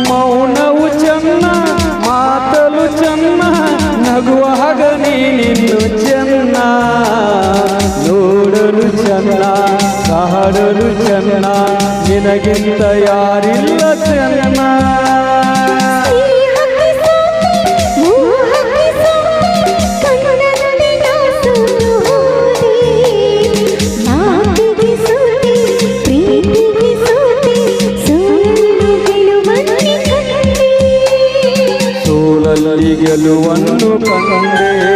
ಮೌನವು ಚೆನ್ನ ಮಾತಲು ಚೆನ್ನ ನಗುವಾಗ ನೀನಿನ್ನು ಚೆನ್ನ ನೋಡಲು ಚೆನ್ನ ಕಾಡಲು ಚೆನ್ನ ನಿನಗಿಂತ ಯಾರಿಲ್ಲ ಚೆನ್ನ ಗೆಲುವನ್ನು ಕಂಡೆ